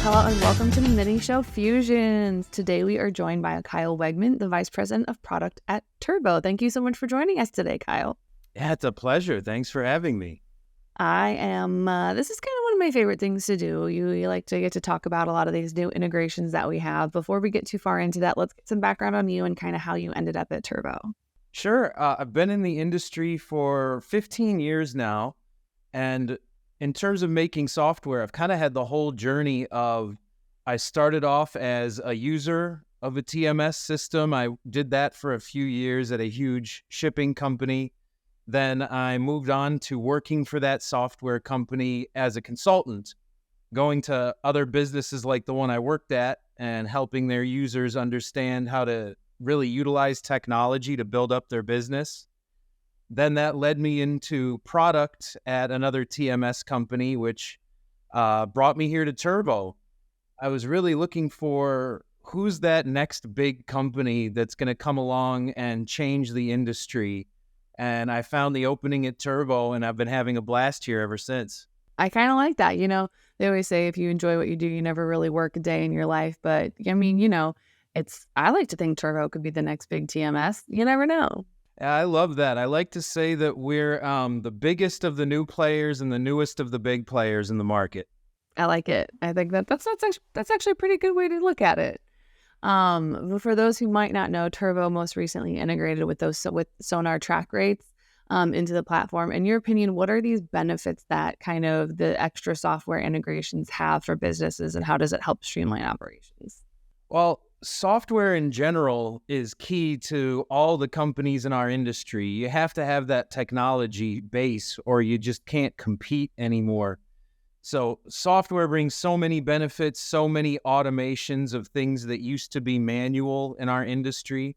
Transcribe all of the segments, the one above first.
Hello and welcome to the Mini Show Fusions. Today we are joined by Kyle Wegman, the Vice President of Product at Turvo. Thank you so much for joining us today, Kyle. Yeah, it's a pleasure. Thanks for having me. I am, this is kind of one of my favorite things to do. You like to get to talk about a lot of these new integrations that we have. Before we get too far into that, let's get some background on you and kind of how you ended up at Turvo. Sure. I've been in the industry for 15 years now. And in terms of making software, I've kind of had the whole journey of, I started off as a user of a TMS system. I did that for a few years at a huge shipping company. Then I moved on to working for that software company as a consultant, going to other businesses like the one I worked at and helping their users understand how to really utilize technology to build up their business. Then that led me into product at another TMS company, which brought me here to Turvo. I was really looking for who's that next big company that's going to come along and change the industry. And I found the opening at Turvo, and I've been having a blast here ever since. I kind of like that. You know, they always say if you enjoy what you do, you never really work a day in your life. But I mean, you know, I like to think Turvo could be the next big TMS. You never know. I love that. I like to say that we're the biggest of the new players and the newest of the big players in the market. I like it. I think that's actually a pretty good way to look at it. For those who might not know, Turvo most recently integrated with Sonar track rates into the platform. In your opinion, what are these benefits that kind of the extra software integrations have for businesses, and how does it help streamline operations? Well, software in general is key to all the companies in our industry. You have to have that technology base or you just can't compete anymore. So software brings so many benefits, so many automations of things that used to be manual in our industry.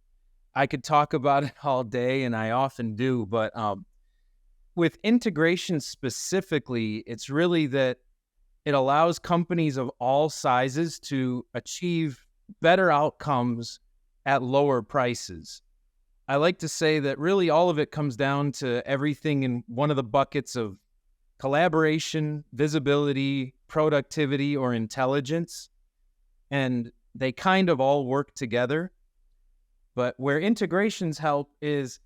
I could talk about it all day, and I often do, but with integration specifically, it's really that it allows companies of all sizes to achieve better outcomes at lower prices. I like to say that really all of it comes down to everything in one of the buckets of collaboration, visibility, productivity, or intelligence. And they kind of all work together. But where integrations help is,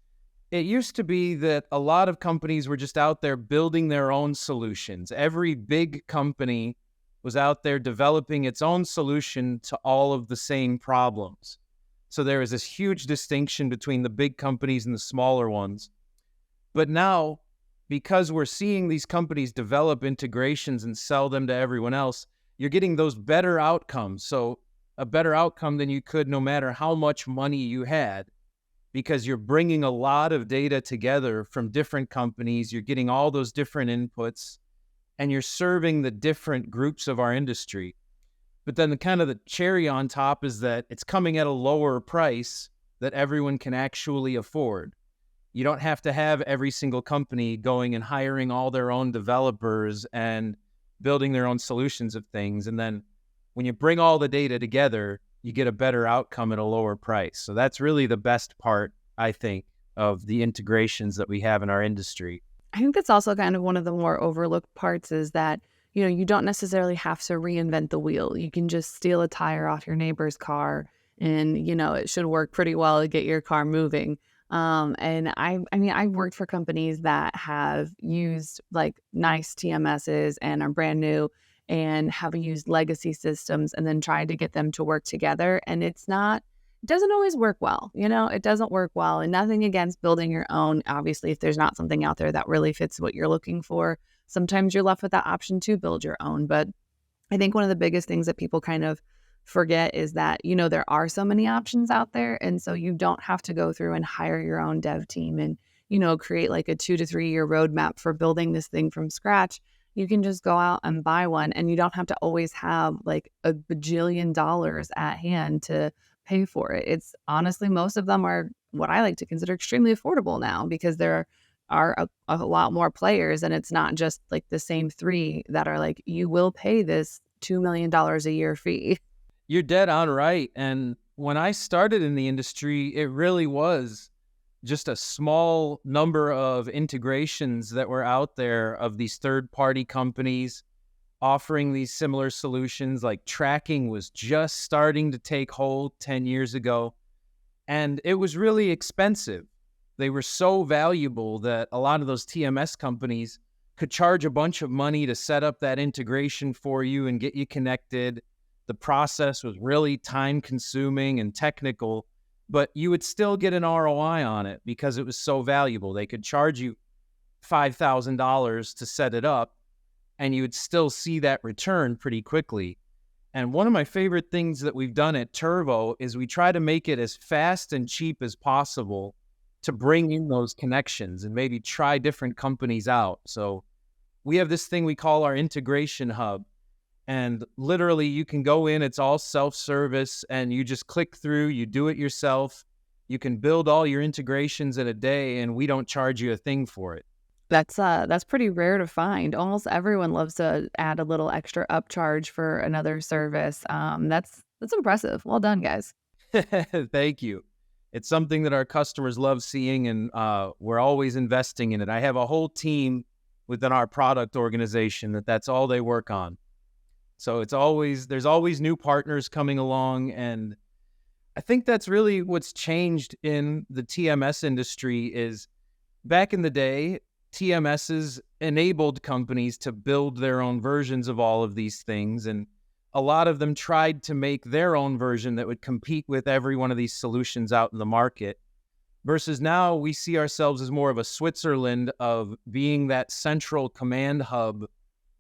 it used to be that a lot of companies were just out there building their own solutions. Every big company was out there developing its own solution to all of the same problems. So there is this huge distinction between the big companies and the smaller ones. But now, because we're seeing these companies develop integrations and sell them to everyone else, you're getting those better outcomes. So a better outcome than you could no matter how much money you had, because you're bringing a lot of data together from different companies. You're getting all those different inputs, and you're serving the different groups of our industry. But then the cherry on top is that it's coming at a lower price that everyone can actually afford. You don't have to have every single company going and hiring all their own developers and building their own solutions of things. And then when you bring all the data together, you get a better outcome at a lower price. So that's really the best part, I think, of the integrations that we have in our industry. I think that's also kind of one of the more overlooked parts is that, you know, you don't necessarily have to reinvent the wheel. You can just steal a tire off your neighbor's car and, you know, it should work pretty well to get your car moving. And I mean, I've worked for companies that have used like nice TMSs and are brand new and have used legacy systems and then tried to get them to work together. And it doesn't always work well. You know, it doesn't work well, and nothing against building your own. Obviously, if there's not something out there that really fits what you're looking for, sometimes you're left with that option to build your own. But I think one of the biggest things that people kind of forget is that, you know, there are so many options out there. And so you don't have to go through and hire your own dev team and, you know, create like a 2 to 3 year roadmap for building this thing from scratch. You can just go out and buy one, and you don't have to always have like a bajillion dollars at hand to pay for it. It's honestly, most of them are what I like to consider extremely affordable now, because there are a lot more players, and it's not just like the same three that are like, you will pay this $2 million a year fee. You're dead on right. And when I started in the industry, it really was just a small number of integrations that were out there of these third-party companies offering these similar solutions. Like tracking was just starting to take hold 10 years ago, and it was really expensive. They were so valuable that a lot of those TMS companies could charge a bunch of money to set up that integration for you and get you connected. The process was really time consuming and technical, but you would still get an ROI on it because it was so valuable. They could charge you $5,000 to set it up, and you would still see that return pretty quickly. And one of my favorite things that we've done at Turvo is we try to make it as fast and cheap as possible to bring in those connections and maybe try different companies out. So we have this thing we call our integration hub. And literally you can go in, it's all self-service, and you just click through, you do it yourself. You can build all your integrations in a day, and we don't charge you a thing for it. That's pretty rare to find. Almost everyone loves to add a little extra upcharge for another service. That's impressive. Well done, guys. Thank you. It's something that our customers love seeing, and we're always investing in it. I have a whole team within our product organization that's all they work on. So there's always new partners coming along, and I think that's really what's changed in the TMS industry. Is back in the day, TMSs enabled companies to build their own versions of all of these things, and a lot of them tried to make their own version that would compete with every one of these solutions out in the market. Versus now, we see ourselves as more of a Switzerland of being that central command hub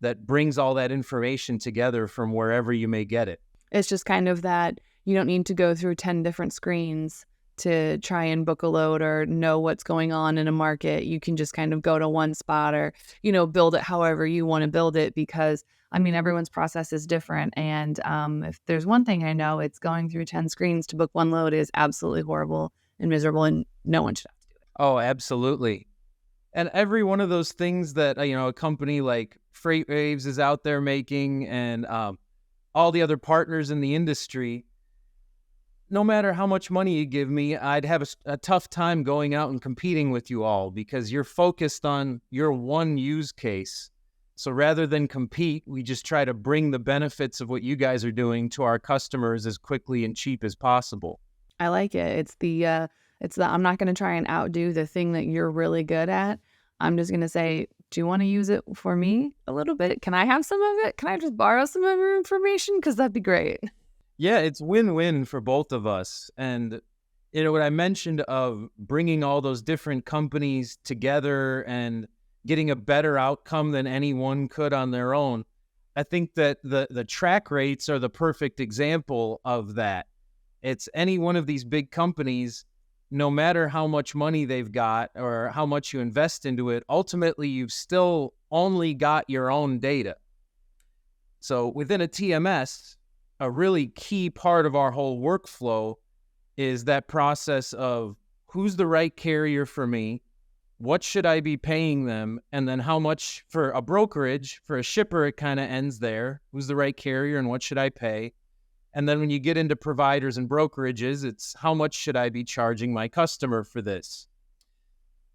that brings all that information together from wherever you may get it. It's just kind of that you don't need to go through 10 different screens to try and book a load or know what's going on in a market. You can just kind of go to one spot or, build it however you want to build it, because everyone's process is different. And if there's one thing I know, it's going through 10 screens to book one load is absolutely horrible and miserable, and no one should have to do it. Oh, absolutely. And every one of those things that, a company like FreightWaves is out there making, and all the other partners in the industry, no matter how much money you give me, I'd have a tough time going out and competing with you all, because you're focused on your one use case. So rather than compete, we just try to bring the benefits of what you guys are doing to our customers as quickly and cheap as possible. I like it. It's the I'm not going to try and outdo the thing that you're really good at. I'm just going to say, do you want to use it for me a little bit? Can I have some of it? Can I just borrow some of your information? Because that'd be great. Yeah, it's win-win for both of us. And, what I mentioned of bringing all those different companies together and getting a better outcome than anyone could on their own, I think that the track rates are the perfect example of that. It's any one of these big companies, no matter how much money they've got or how much you invest into it, ultimately you've still only got your own data. So within a TMS, a really key part of our whole workflow is that process of who's the right carrier for me, what should I be paying them, and then how much for a brokerage. For a shipper, it kind of ends there. Who's the right carrier and what should I pay? And then when you get into providers and brokerages, it's how much should I be charging my customer for this?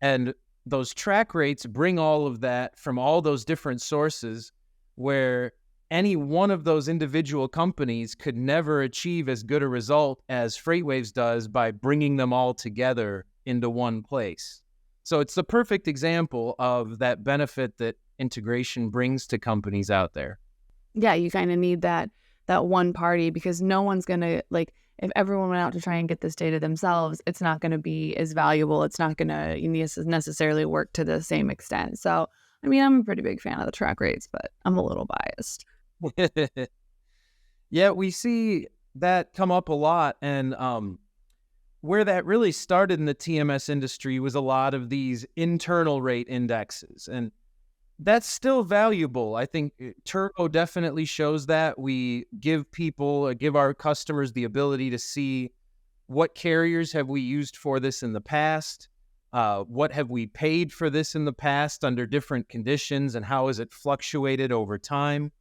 And those track rates bring all of that from all those different sources, where any one of those individual companies could never achieve as good a result as FreightWaves does by bringing them all together into one place. So it's the perfect example of that benefit that integration brings to companies out there. Yeah, you kind of need that one party, because no one's going to, like, if everyone went out to try and get this data themselves, it's not going to be as valuable. It's not going to necessarily work to the same extent. So, I'm a pretty big fan of the track rates, but I'm a little biased. Yeah, we see that come up a lot. And where that really started in the TMS industry was a lot of these internal rate indexes. And that's still valuable. I think Turvo definitely shows that. We give our customers the ability to see what carriers have we used for this in the past, what have we paid for this in the past under different conditions, and how has it fluctuated over time.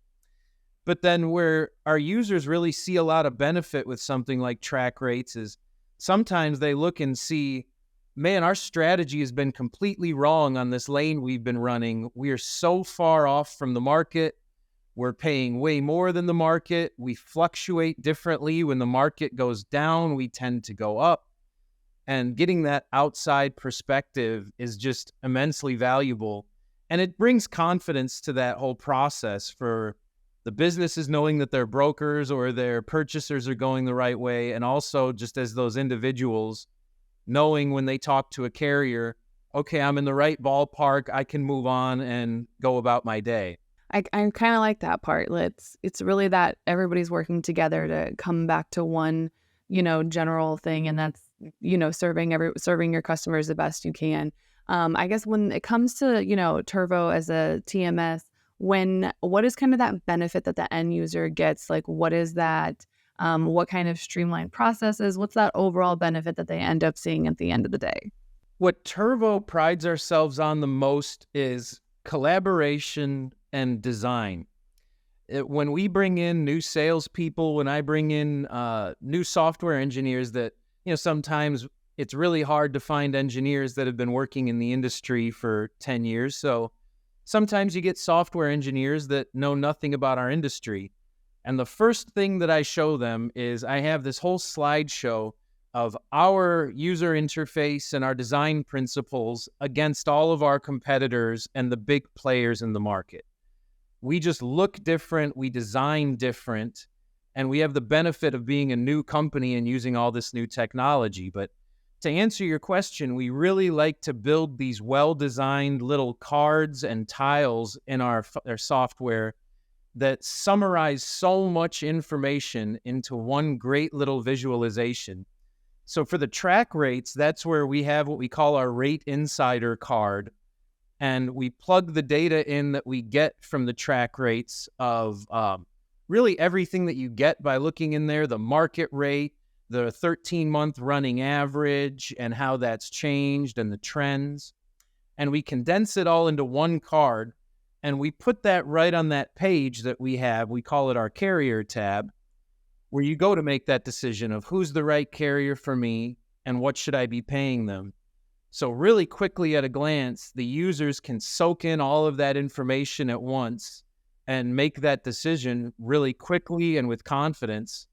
But then where our users really see a lot of benefit with something like track rates is sometimes they look and see, man, our strategy has been completely wrong on this lane we've been running. We are so far off from the market. We're paying way more than the market. We fluctuate differently. When the market goes down, we tend to go up. And getting that outside perspective is just immensely valuable. And it brings confidence to that whole process for the businesses knowing that their brokers or their purchasers are going the right way. And also just as those individuals knowing when they talk to a carrier, okay, I'm in the right ballpark. I can move on and go about my day. I kind of like that part. It's really that everybody's working together to come back to one, general thing, and that's, serving your customers the best you can. I guess when it comes to, Turvo as a TMS, what is kind of that benefit that the end user gets? Like, what is that? What kind of streamlined processes? What's that overall benefit that they end up seeing at the end of the day? What Turvo prides ourselves on the most is collaboration and design. When we bring in new salespeople, when I bring in new software engineers that, sometimes it's really hard to find engineers that have been working in the industry for 10 years. So sometimes you get software engineers that know nothing about our industry. And the first thing that I show them is I have this whole slideshow of our user interface and our design principles against all of our competitors and the big players in the market. We just look different, we design different, and we have the benefit of being a new company and using all this new technology. But to answer your question, we really like to build these well-designed little cards and tiles in our software that summarize so much information into one great little visualization. So for the track rates, that's where we have what we call our Rate Insider card. And we plug the data in that we get from the track rates of really everything that you get by looking in there, the market rate, the 13-month running average, and how that's changed, and the trends. And we condense it all into one card, and we put that right on that page that we have. We call it our carrier tab, where you go to make that decision of who's the right carrier for me and what should I be paying them. So really quickly at a glance, the users can soak in all of that information at once and make that decision really quickly and with confidence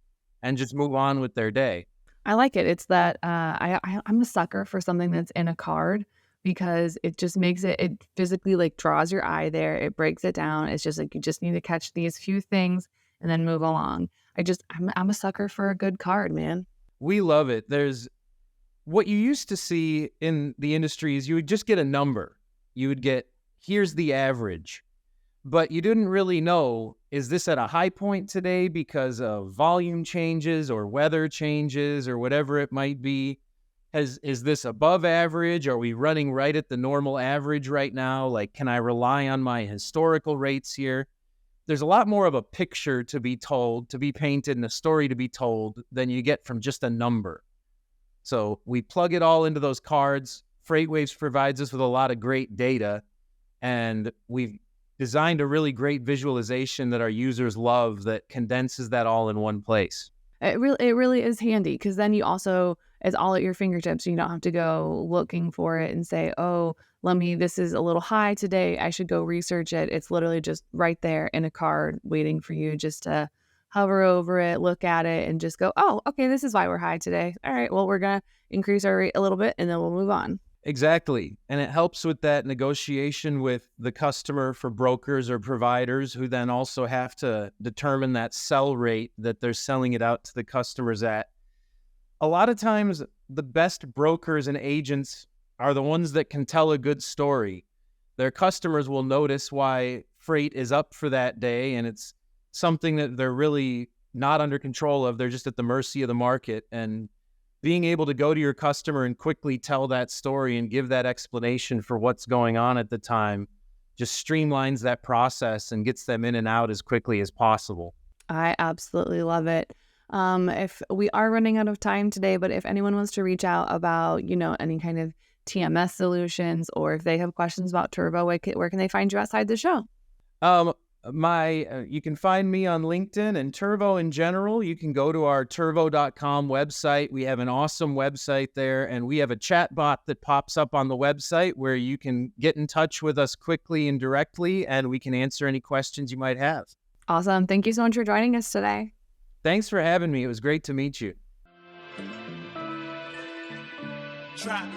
and just move on with their day. I like it. It's that I'm a sucker for something that's in a card because it just makes it physically like draws your eye there. It breaks it down. It's just like you just need to catch these few things and then move along. I'm a sucker for a good card, man. We love it. There's what you used to see in the industry is you would just get a number. You would get, here's the average. But you didn't really know, is this at a high point today because of volume changes or weather changes or whatever it might be? Is this above average? Are we running right at the normal average right now? Like, can I rely on my historical rates here? There's a lot more of a picture to be told, to be painted, and a story to be told than you get from just a number. So we plug it all into those cards. FreightWaves provides us with a lot of great data, and we've designed a really great visualization that our users love that condenses that all in one place. It really is handy because then you also, it's all at your fingertips. You don't have to go looking for it and say, oh, this is a little high today. I should go research it. It's literally just right there in a card waiting for you just to hover over it, look at it, and just go, oh, okay, this is why we're high today. All right, well, we're going to increase our rate a little bit and then we'll move on. Exactly. And it helps with that negotiation with the customer for brokers or providers who then also have to determine that sell rate that they're selling it out to the customers at. A lot of times, the best brokers and agents are the ones that can tell a good story. Their customers will notice why freight is up for that day, and it's something that they're really not under control of. They're just at the mercy of the market. And being able to go to your customer and quickly tell that story and give that explanation for what's going on at the time just streamlines that process and gets them in and out as quickly as possible. I absolutely love it. If we are running out of time today, but if anyone wants to reach out about, any kind of TMS solutions, or if they have questions about Turvo, where can they find you outside the show? You can find me on LinkedIn, and Turvo in general. You can go to our turvo.com website. We have an awesome website there, and we have a chat bot that pops up on the website where you can get in touch with us quickly and directly, and we can answer any questions you might have. Awesome. Thank you so much for joining us today. Thanks for having me. It was great to meet you. Trap.